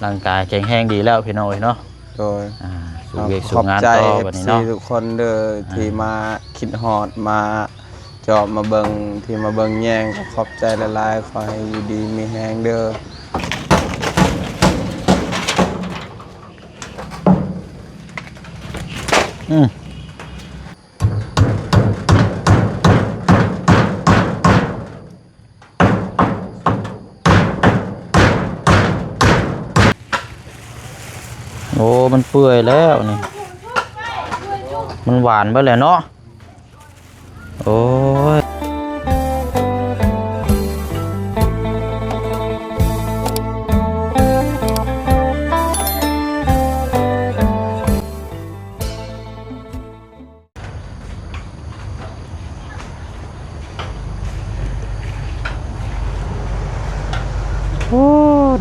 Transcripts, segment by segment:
ร่างกายแข็งแรงดีแล้วพี่น้อยเนาะโดยสู่เวียกสู่งานต่อบัดนี้เนาะทุกคนเด้อที่มาคิดฮอดมาจอบมาเบิ่งที่มาเบิ่งแย่งขอบใจหลายๆขอให้อยู่ดีมีแฮงเด้อโอ้มันเปื่อยแล้วนี่มันหวานไปเลยเนาะโอ้ย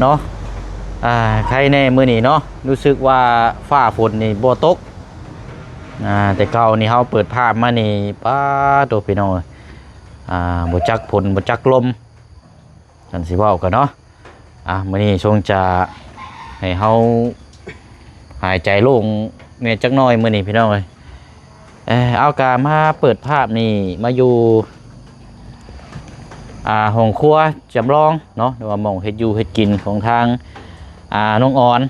เนาะใครแน่มื้อนี้เนาะรู้สึกว่าฟ้าฝนนี่บ่ตกแต่เก่านี่เฮาเปิดภาพมานี่ป้าตัวพี่น้องบ่จักฝนบ่จักลมนั่นสิเว้ากันเนาะมื้อนี้ช่วงจะให้เฮาหายใจโล่งแม่จักหน่อยมื้อนี้พี่น้องเอ้ยเอากามาเปิดภาพนี่มาอยู่ห้องครัวจำลองเนาะหรือว่าหม่องเฮ็ดอยู่เฮ็ดกินของทางน้องอ่อน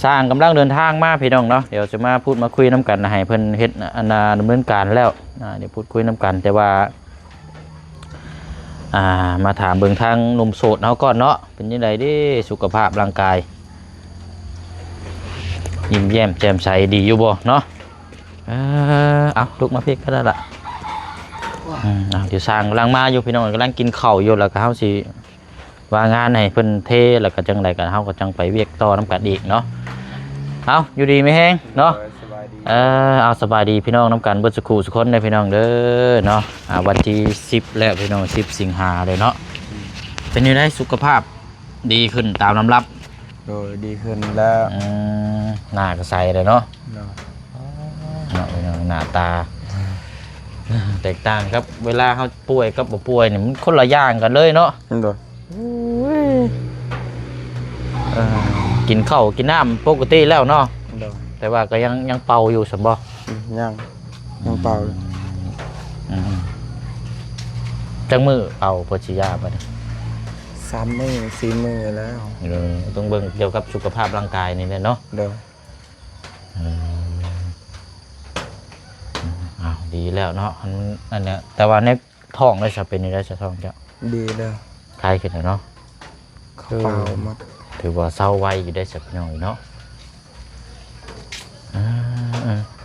สร้างกำลังเดินทางมาพี่น้องเนาะเดี๋ยวจะมาพูดมาคุยน้ำกันให้เพิ่นเฮ็ดดำเนินการแล้วเดี๋ยวพูดคุยน้ำกันแต่ว่ามาถามเบิ่งทางหนุ่มโสดเฮาก่อนเนาะเป็นยังไงเด้สุขภาพร่างกายยิ้มแย้มแจ่มใสดีอยู่บ่เนาะเอาลุกมาพี่ก็ได้ละเดี๋ยวสร้างกำลังมาอยู่พี่น้องกำลังกินข้าวอยู่แล้วก็เฮาสิว่างานให้เพิ่นเทแล้วก็จังไดกันเฮาก็จังไปเวียกต่อน้ำกันอีกเนาะเอาอยู่ดีไม่แห้งเนาะเอาสบายดีพี่น้องน้ำกันเบิดสุขุสุขคนได้พี่น้องเด้อเนาะวันที่10แล้วพี่น้อง10 สิงหาเลยเนาะเป็นยังไงสุขภาพดีขึ้นตามลำรับโดยดีขึ้นแล้วหน้าก็ใสเลยเนาะหน้าตาแตกต่างครับเวลาเขาป่วยกับบ่ป่วยเนี่ยมันคนละอย่างกันเลยเนาะกินข้าวกินน้ำปกติแล้วเนาะแต่ว่าก็ยังเป่าอยู่สมบ่ยังเป่าจังมือเป่าปวดฉี่ยาไป3 มื้อ 4 มื้อแล้วต้องเบิ่งเกี่ยวกับสุขภาพร่างกายนี่แหละเนาะดีแล้วเนาะอันเนี้ยแต่ว่าในท้องได้จะเป็นได้จะท้องเจ้าดีแล้วคลายขึ้นแล้วเนาะเขาเป่ามาถือว่าเศร้าไวอยู่ได้สักหน่อยเนาะ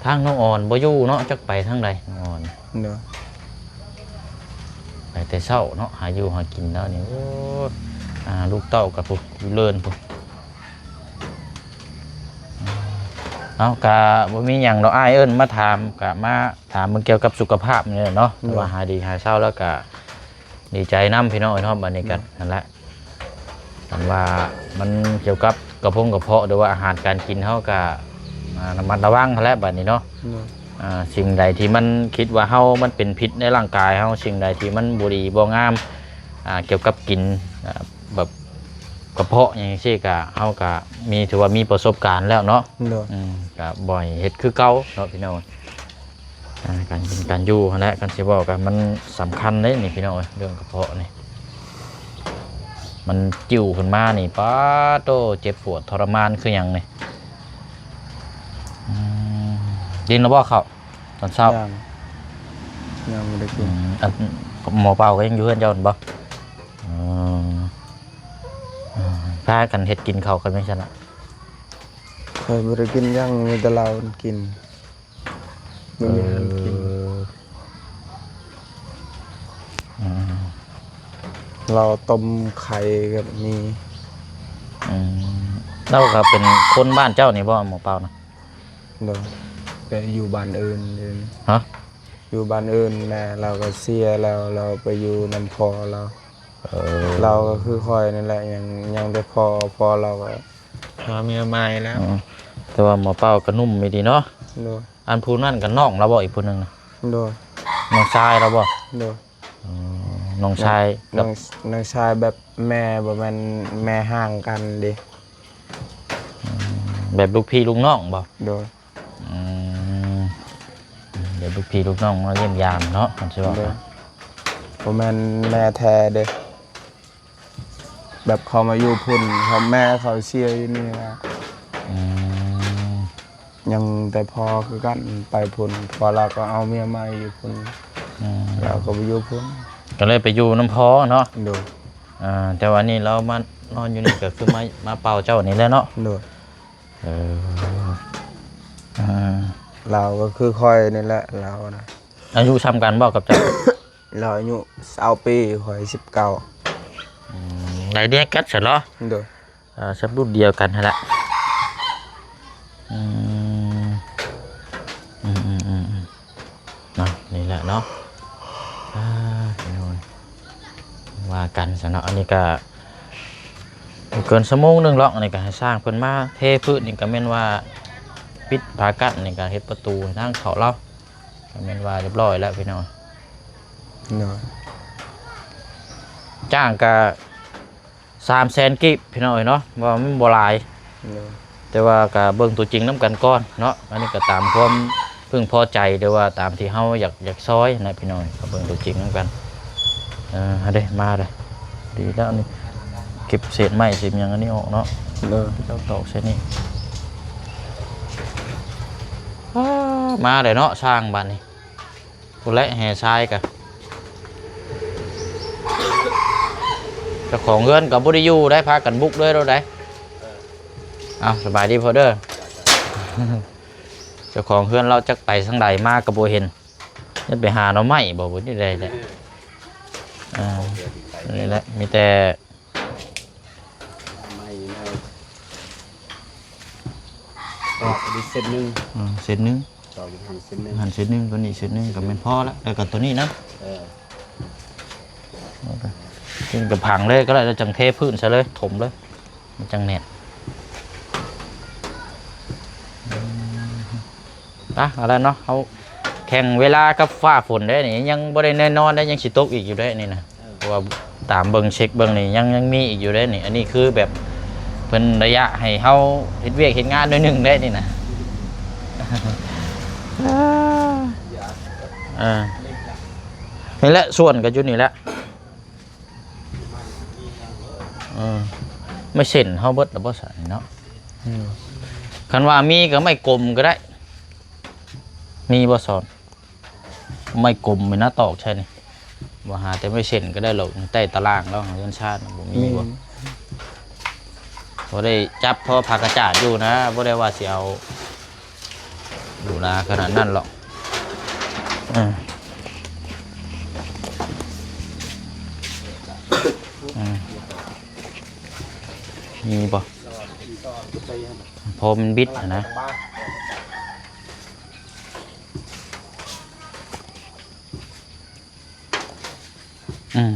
ทางน้องอ่อนบ่อยู่เนาะจักไปทางใดน้องอ่อนไปแต่เศร้าเนาะหาอยู่หากินแล้วนี่โอ้ลูกเต้ากับพวกเลินพวกเอากะบ่มีอย่างเราอ้ายเอิ้นมาถามกะมาถามมึงเกี่ยวกับสุขภาพนี่เนาะว่าหาดีหาเศร้าแล้วกะดีใจน้ำพี่น้องเนาะบัดนี้กันนั่นแหละว่ามันเกี่ยวกับกระเพาะหรือว่าอาหารการกินเฮากะระมัดระวังแล้วบัดนี้เนาะสิ่งใดที่มันคิดว่าเฮามันเป็นพิษในร่างกายเฮาสิ่งใดที่มันบ่ดีบ่งามเกี่ยวกับกินแบบกระเพาะอย่างนี้กะเฮากะมีถือว่ามีประสบการณ์แล้วเนาะกะบ่อยเฮ็ดคือเก่าเนาะพี่น้องการกินการอยู่และการสิบอกกันมันสำคัญเลยนี่พี่น้องเรื่องกระเพาะนี่มันจิ้วขึ้นมานี่ป้าโตเจ็บปวดทรมานคืออย่างนี่กินแล้วบ่เขาตอนเช้ายังไม่ได้กินหมอเป่าก็ยังอยู่เพื่อนเจ้าบ่พากันเฮ็ดกินเขากันไม่ใช่ละเคยไม่ได้กินยังมีแต่เรากินไม่มีคนกินเราต้มไข่กับมีเราก็เป็นคนบ้านเจ้านี่บ่หมอเป่านะไปอยู่บ้านอื่นฮะอยู่บ้านอื่นแม่เราก็เสียแล้วเราไปอยู่น้ำพอเราก็คือคอยนั่นแหละยังได้พอเราก็หาเมียใหม่แล้วแต่ว่าหมอเป่าก็นุ่มไม่ดีเนาะอันพูนั่นกับน้องเราบ่อีกพูนึงนะน้องชายเราบ่ น้องชายกับ น้องชายแบบแม่บ่แม่นแม่ห่างกันดิ แบบลูกพี่ลูกน้องบ่ โดย อืมเดี๋ยวลูกพี่ลูกน้องมาเยี่ยมยามเนาะมันสิว่า โดยบ่แม่นแม่แท้เด้แบบเขามาอยู่พุ่นเขาแม่เขาเชียร์อยู่นี่นะ อืม ยังแต่พอคือกันไปพุ่นพอเราก็เอาเมียใหม่อยู่พุ่น อืม เราก็ไปอยู่พุ่น ก็เลยไปอยู่น้ำพอเนาะ โดย แต่วันนี้เรามานอนอยู่นี่ก็คือมาเป่าเจ้านี่แหล้วเนาะ โดย เอออ่า เราก็คือค่อยนี่แหละเรานะ อายุซ้ำกันบ่กับเจ้า เราอายุ20ปีค่อย19 ไหนเดียกัดเสร็จแล้ว โดย สับรุ่นเดียวกันฮะละเนาะนี่แหละเนาะว่ากันสนออันนี้ก็เกินชั่วโมงนึงหรอกอันนี้ก็ให้สร้างเพิ่นมาเทพื้นนี่ก็แม่นว่าปิดผากั้นนี่ก็เฮ็ดประตูทางเขาเราก็แม่นว่าเรียบร้อยแล้วพี่น้อง โดย จ้างก็300,000กิบพี่น้องเนาะว่ามันบ่หลาย โดย แต่ว่าก็เบิ่งตัวจริงนํกันก่อนเนาะอันนี้ก็ตามความพึงพอใจหรือว่าตามที่เฮาอยากซอยนะพี่น้องก็เบิ่งตัวจริงนํกันเด้มาเลยดีแล้วนี่เก็บเศษไม้เศษหยังอันนี้ออกเนาะ โดย เจ้าตอกเส้นนี้มาเลยเนาะสร้างบ้านนี้ผู้และแห่ทรายกันเจ้าของเงินกับบุรียูได้พากันบุกด้วยเราได้เอาสบายดีพอเด้อ เจ้าของเพื่อนเราจักไปทั้งใดมากกับโบเห็นจะไปหาเราไม่บอกว่าที่ใดแหละนี่แหละมีแต่ ก็อีกเส้นหนึ่ง เศษนึง ต่ออีกหันเส้นหนึ่ง หันเศษนึงตัวนี้เศษนึงกับเป็นพ่อแล้วแล้วกับตัวนี้นะ เออ กินกับผังเลยก็ได้แล้วจังเทพื้นซะเลยถมเลยมันจังแน่นอะไรเนาะเขาแข่งเวลากับฟ้าฝนได้นี่ยังบ่ได้แน่นอนได้ยังสิตกอีกอยู่ได้นี่นะเพราะว่าตามเบิ่งเช็คเบิ่งนี่ยังมีอีกอยู่ได้นี่อันนี้คือแบบเป็นระยะให้เฮาเฮ็ดเวียกเฮ็ดงานด้วยหนึ่งได้นี่นะนี่แหละส่วนก็อยู่นี่แหละไม่เส้นเฮาเบิดแล้วบ่ใส่เนาะคันว่ามีก็ไม่กลมก็ได้มีบ่สอนไม่กลมไม่น่าตอกใช่นี่บ่หาแต่ไม่เส้นก็ได้หรอกใต้ตารางแล้วของเรือนชาติบ่มีบ่ได้จับพอผักกระจาดอยู่นะบ่ได้ว่าสิเอาอยู่นาขนาดนั้นหรอกมีบ่พอมันบิดนะ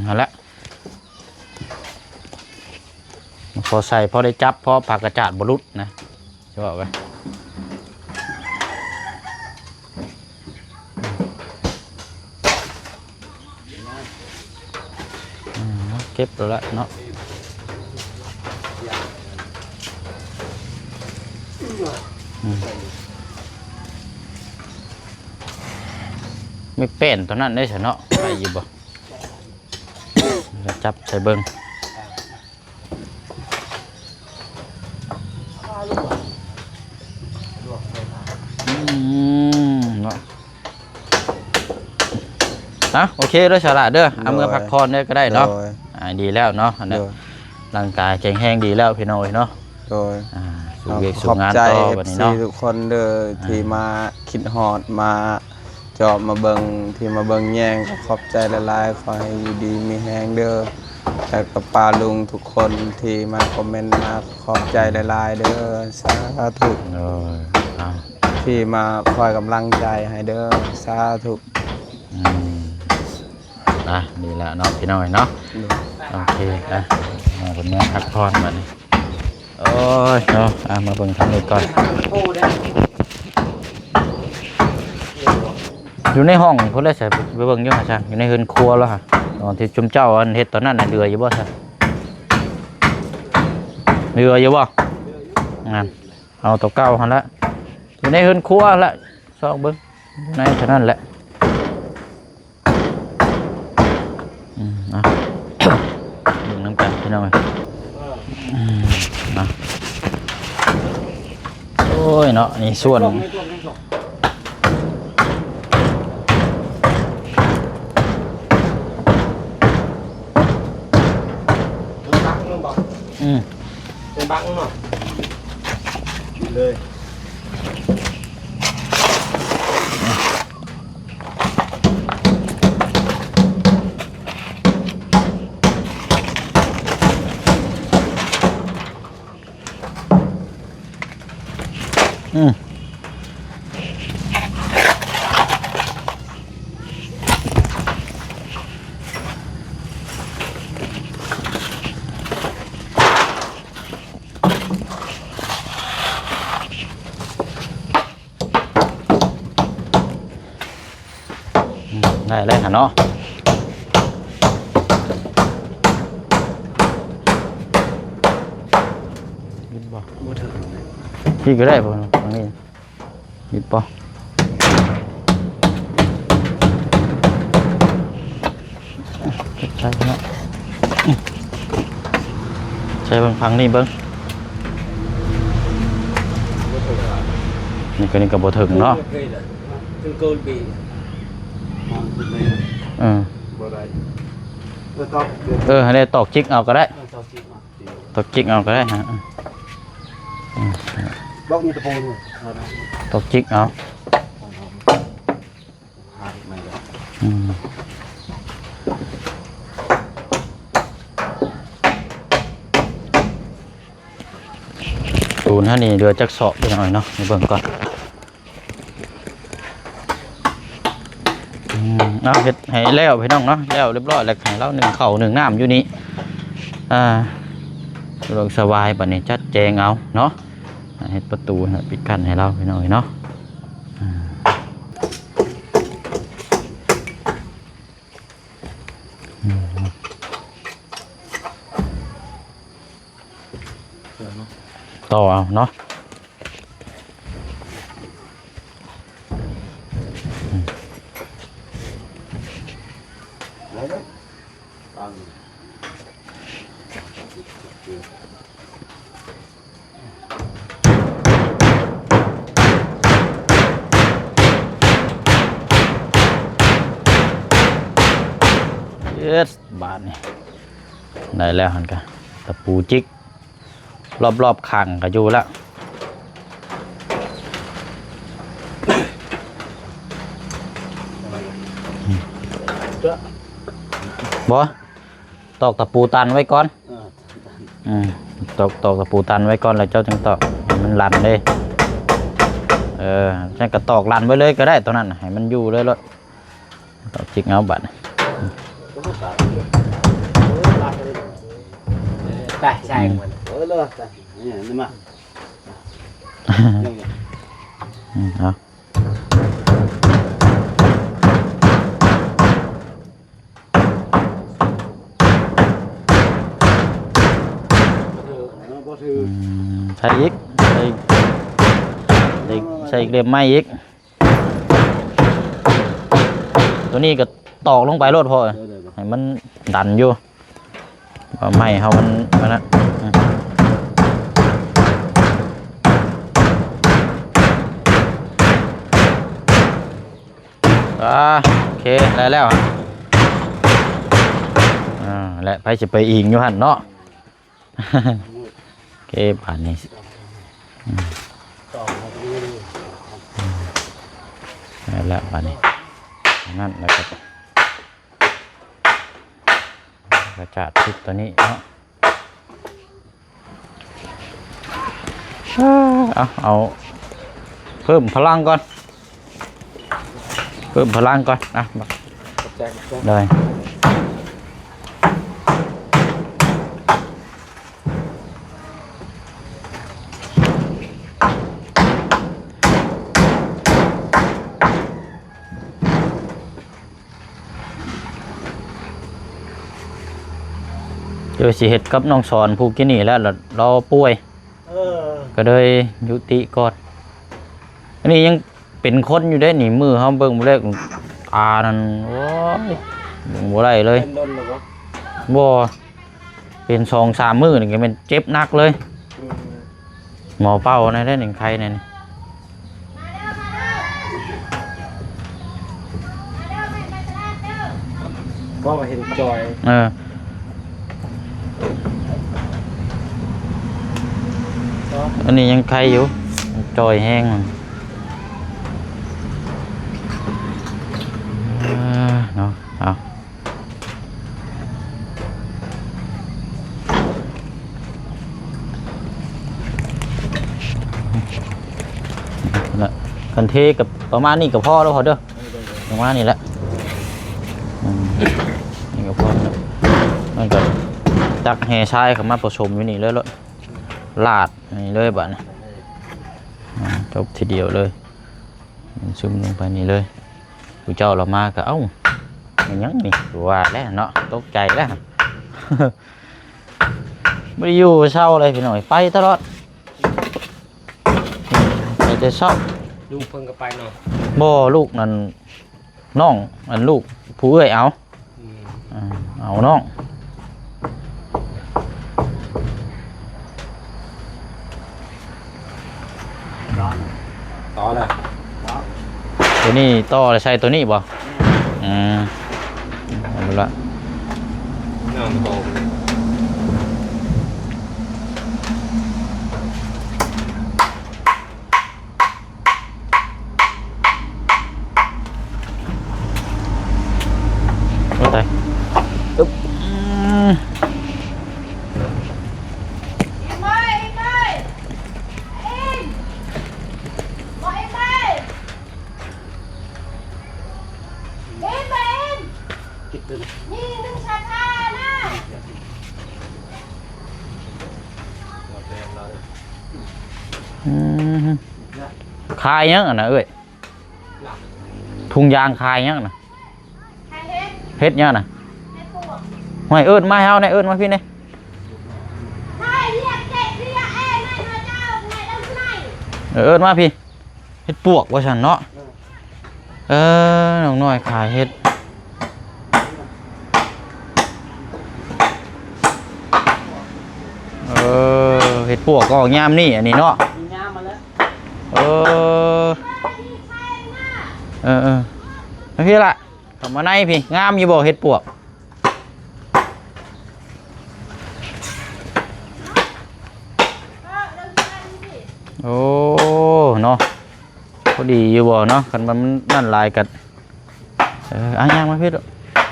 เอาละพอใส่พอได้จับพอผักกระจาดบรุษนะจะบอกไว้เก็บแล้วละเนาะไม่เป็นตัวนั้นได้เฉยเนาะไปอยู่บ่จับใส่เบิ้งเนาะโอเคเด้อฉลาดเด้อเอามือพักผ่อนเด้อก็ได้เนาะดีแล้วเนาะร่างกายแข็งแรงดีแล้วพี่น้อยเนาะโดยสู่เวกสู่งานต่อวันนี้เนาะทุกคนเด้อที่มาคิดฮอดมาจอบมาเบิ่งที่มาเบิ่งแย่งขอบใจหลายๆขอให้อยู่ดีมีแฮงเด้อแต่กับป้าลุงทุกคนที่มาคอมเมนต์มาขอบใจหลายๆเด้อสาธุที่มาคอยกำลังใจให้เด้อสาธุดีแล้วเนาะพี่น้อยเนาะโอเคมาคนนี้พักผ่อนมานี่โอ้ยเนาะมาเบิ่งทางนี้ก่อนอยู่ในห้องเพิ่นเลยใส่ไปเบิ่งอยู่หาช่างอยู่ในเฮือนครัวแล้วค่ะ ตอนที่จุ่มเจ้าอันเฮ็ดตอนนั้นน่ะเรืออยู่บ่ซั่นเรืออยู่บ่งั้นเอาตัวเก่าหั่นละอยู่ในเฮือนครัวละซอกเบิ่งอยู่ในเท่านั้นแหละเอา เบิ่งน้ำกันพี่น้องเอ้ยนะโอ้ยเนาะนี่ส่วนเป็นบังเนาะเลย ได้เลยฮะเนาะยิบบ่ บ่ถึง พี่ก็ได้บ่ตรงนี้ยิบบ่ใช่เนาะใช่เบิ่งฟังนี่เบิ่งนี่ก็นี่ก็บ่ถึงเนาะ ถึงโกลบีมองขึ้นไปบ่ได้ให้ได้ตอกจิกเอาก็ได้ เจ้าสิมา ตอกจิกเอาก็ได้ฮะ บอกมีตะปูนี่ ตอกจิกเอา หาไม่ได้ ตูนท่านี่เดือจักสอบไปหน่อยเนาะเบิ่งก่อนเอาเฮ็ดให้แล้วพี่น้องเนาะแล้วเรียบร้อยแล้วให้เรา1ข้าว1น้ำอยู่นี่สะดวกสบายบัดนี้จัดแจงเอาเนาะเฮ็ดประตูปิดกั้นให้เราพี่น้องเนาะต่อเอาเนาะบาทนี่ได้แล้วหันกันตะปูจิกรอบๆขังก็อยู่แล้วบ่ตอกตะปูตันไว้ก่อนตอกตะปูตันไว้ก่อนแล้วเจ้าจึงตอกมันลั่นเลยฉันก็ตอกลั่นไว้เลยก็ได้ตอนนั้นให้มันอยู่เลยเลยตอกจิกเอาบัดได้ใช่มันเลยนี่นี่มาเอาใส่อีกใส่อีกเรียมไม้อีกตัวนี้ก็ตอกลงไปรถพอให้มันดันอยู่ว่าไม้เขามันนะโอเคได้แล้วและไปจะไปอิงอยู่หันเนาะโอเคผ่านนี้ได้แล้วผ่านนี้นั่นแล้วก็กระจาดทิศตัวนี้เนาะเอาเพิ่มพลังก่อนนะได้ ดี๋ยวสิเฮ็ดกับน้องสอนผู้กินนี่แล้วเราป่วยก็เลยยุติก่อนอันนี้ยังเป็นคนอยู่ได้หนีมือเฮาเบิ่งบ่ได้ตานั่นโอ้ยบ่ได้เลยบ่เป็น2-3 มื้อนี่ก็เป็นเจ็บหนักเลยหมอเป้าในได้หนึ่งใครนั่น ว่าเห็นจอย อันนี้ยังใครอยู่จอยแห้งเนาะเอาคันเทกับประมาณนี้กับพ่อแล้วพอเด้อประมาณนี้แหละนี่กับพ่อแล้วมันก็จักแห่ชายเข้ามาผสมอยู่นี่เลยแล้วลาดนี่เลยบ้านะจบทีเดียวเลยซึมลงไปนี่เลยผู้เจ้าเรามาก็เอ้าอย่างนี้นี่ว่าแล้วเนาะตกใจแล้ว ไม่ได้อยู่เศร้าเลยพี่หน่อยไปตลอดไปแต่เศร้า ลูกเพิ่งก็ไปเนาะ บ่ลูกนั่นน้องอันลูกผู้เอ้ยเอาเอาน้องต่อเลย ตัวนี้ต่อใช้ตัวนี้บ่เอาละ น้องโต ก็ตายอึ๊บคิดตึ้ง คายยังอ่ะนะเอ้ยทุงยางคายยังน่ะเฮ็ดยังน่ะห้อยเอิ้นมาเฮาในเอิ้นมาพี่นี่เอิ้นมาพี่เฮ็ดปวกว่าฉันเนาะน้องน้อยขายเฮ็ดเฮ็ดปวกก็ออกยามนี่อันนี้เนาะพี่ละทำมาในพี่งามอยู่บ่เฮ็ดปวกโอ้เนาะพอดีอยู่บ่เนาะคันมันนั่นลายกันย่างมาพี่ด้วย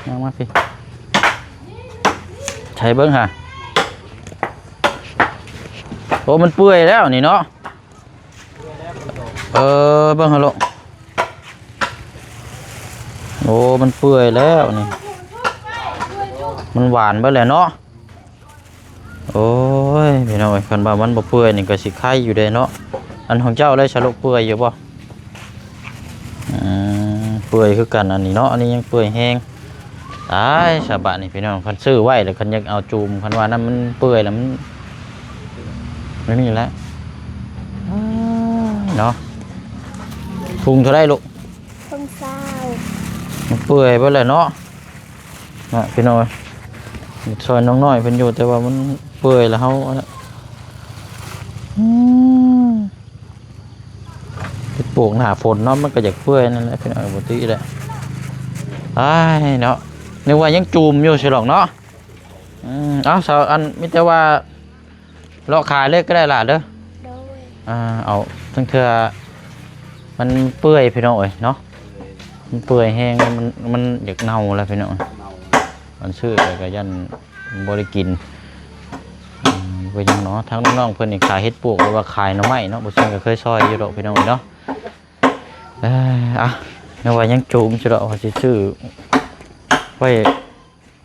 ย่างมาพี่ใช้เบิ้งฮะโอ้มันเปื่อยแล้วนี่เนาะเบิ้งฮะลูกโอ้มันเปื่อยแล้วนี่มันหวานไปแล้วเนาะโอ้ยพี่น้อยคันบ่ามันบ่เปื่อยนี่ก็สิไข่อยู่เด้เนาะอันของเจ้าได้ฉลกเปื่อยอยู่บ่เปื่อยคือกันอันนี้เนาะอันนี้ยังเปื่อยแห้งตายสบายนี่พี่น้องคันซื้อไว้แล้วคันอยากเอาจูมคันว่านั้นมันเปื่อยแล้วมันไม่มีแล้วเนาะพุงเท่าไรลูกพุงเศร้ามันเปื่อยไปเลยเนาะพี่น้อยซอยน้องน้อยเป็นอยู่แต่ว่ามันเปื่อยแล้วเขาปลูกหน้าฝนเนาะมันก็อยากเปื่อยนั่นแหละพี่น้อยปกติแหละเนาะนึกว่ายังจูมอยู่ใช่หรอกเนาะเอาสาวอันมิแต่ว่าเลาะขายเลยก็ได้ล่ะเด้อเอาทั้งเธอมันเปื่อยพี่น้อยเนาะมันเปื่อยแห้งมันอยากเน่าแล้วพี่น้อยมันชื่ออะไรก็ยันบริกินไปยังเนาะทั้งน้องๆเพื่อนนี่ขายเฮ็ดปวกหรือว่าขายหน่อไม้เนาะบุษก็เคยซอยอยู่ดอกพี่น้องเนาะนึกว่ายังจูมจะดอกว่าสิชื่อไว้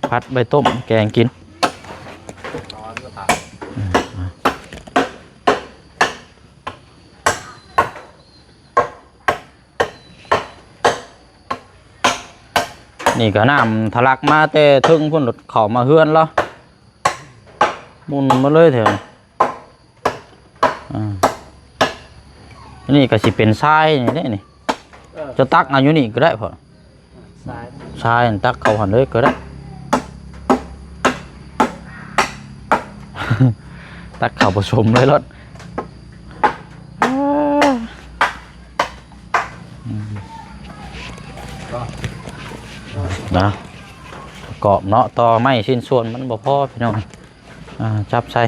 พัดใบต้มแกงกินนี่ก็น้ำทะลักมาแต่ถึงพุ่นรถเข้ามาเฮือนแล้ว หมุนมาเลยเถอะอันนี้ก็สิเป็นทรายนี่ได้นี่จะตักเอาอยู่นี่ก็ได้พอ ซ้าย ทรายตักเข้าหันเลยก็ได้ ตักเข้าผสมเลยรถนะประกอบเนาะต่อไม้ชิ้นส่วนมันบ่พอพี่น้องจับใส่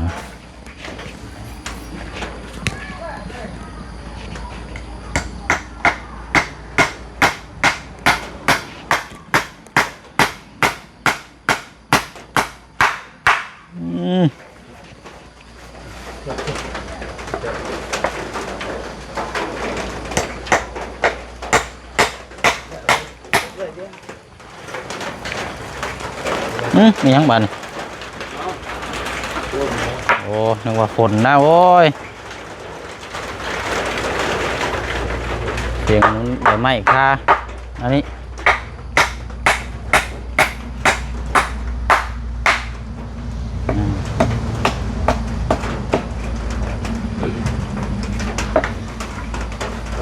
นะมีหยังบันโอ้นึกว่าฝนนะโว้ยเสียงนู้นใบไม้ค่าอันนี้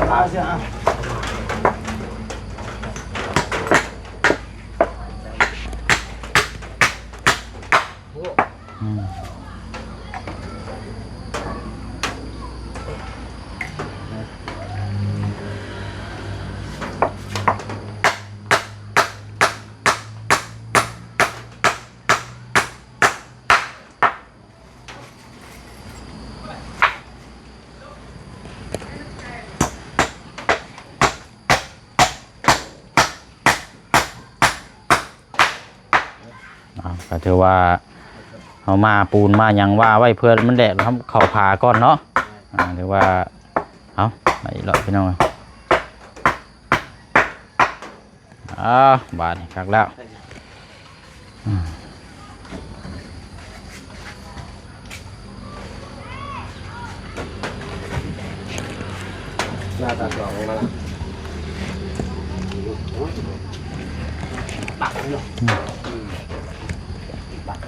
เอาเสียเอา ก็ถือว่าเอามาปูนมาหยังว่าไว้เพื่อมันแดดแล้วเข้าผ่าก่อนเนาะถือว่าเอาไปหลอดพี่น้องบาทคักแล้วหน้าตาสองมาละปักเนาะปัก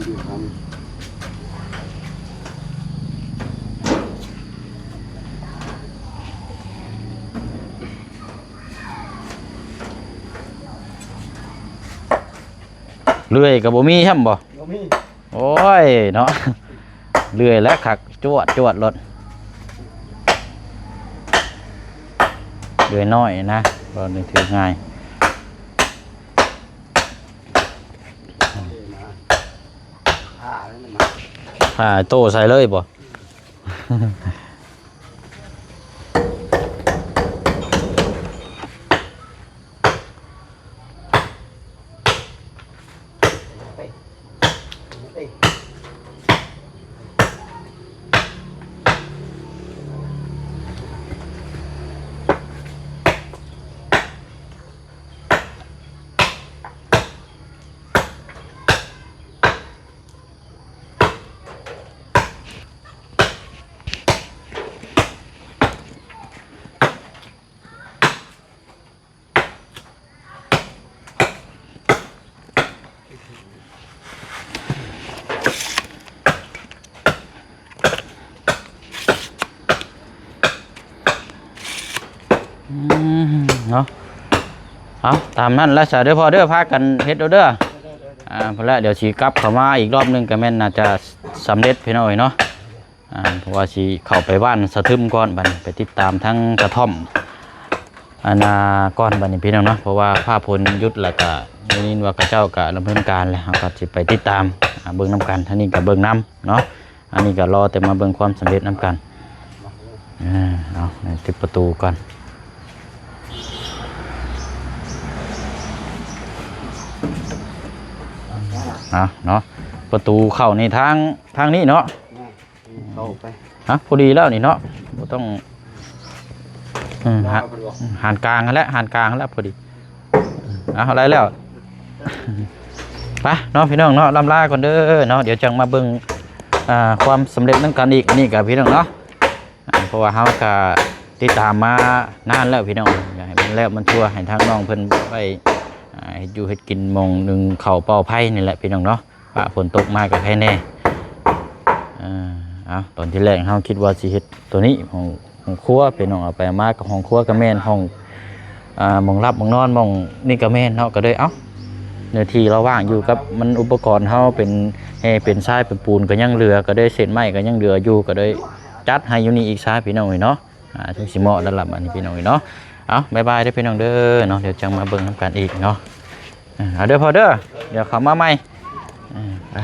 ดูทำ เลื่อยกับบ่มีใช่บ่ บ่มี โอ้ยเนาะเลื่อยแล้วขักจวดจวดรถเลื่อยน้อยนะก็นึกถือง่ายผ้าแล้วมันมา ผ่าโต้ใส่เลยบ่ เนาะเอาตามนั้นแล้วจะเด้อพอเด้อพากันเฮ็ดเด้อพอแล้วเดี๋ยวสีกลับเข้ามาอีกรอบนึงก็แม่นน่าจะสำเร็จพี่น้อยเนาะเพราะว่าสีเข้าไปบ้านสะทึมก่อนบัดนี้ไปติดตามทั้งกระท่อมก้อนบัดนี้พี่น้องเนาะเพราะว่าภาพพลยุทธแล้วก็นี่ว่ากระเจ้าก็ดำเนินการแล้วก็สิไปติดตามเบิ่งน้ำกันท่านี้ก็เบิ่งน้ำเนาะอันนี้ก็รอแต่มาเบิ่งความสำเร็จน้ำกันเอาติดประตูก่อนเนาะประตูเข้าในทางนี้เนาะ เข้าไป พอดีแล้วนี่เนาะบ่ต้องหานกลางแล้วหานกลางแล้วพอดีอะไรแล้วไปเนาะพี่น้องเนาะลำลาก่อนเด้อเนาะเดี๋ยวจังมาเบิ่งความสำเร็จนั่นกันอีกนี่กับพี่น้องเนาะเพราะว่าเฮาก็ ติดตามมานานแล้วพี่น้องอยากให้มันแล้วมันทั่วให้ทางน้องเพิ่นไปเฮ็ดอยู่เฮ็ดกินหมองหนึงเข้าเป่าไผ่นี่แหละพี่น้องเนาะฟ้าฝนตกมาก็ให้แน่เอาตอนที่แรกเฮาคิดว่าสิเฮ็ดตัวนี้ของครัวพี่น้องเอาไปมากับห้องครัวก็แม่นห้องหม่องรับหม่องนอนหม่องนี่ก็แม่นเนาะก็เลยเอ้าเนื้อที่เราว่างอยู่กับมันอุปกรณ์เฮาเป็นเป็นทรายเป็นปูนก็ยังเหลือก็ได้เศษไม้ก็ยังเหลืออยู่ก็ได้จัดให้อยู่นี่อีกซะพี่น้องเนาะถึงสิเหมาะแล้วล่ะอันนี้พี่น้องเนาะเอาบ๊ายบายเด้อพี่น้องเด้อเนาะเดี๋ยวจังมาเบิ่งนำกันอีกเนาะเด้อพอเด้อเดี๋ยวเข้ามาใหม่ไป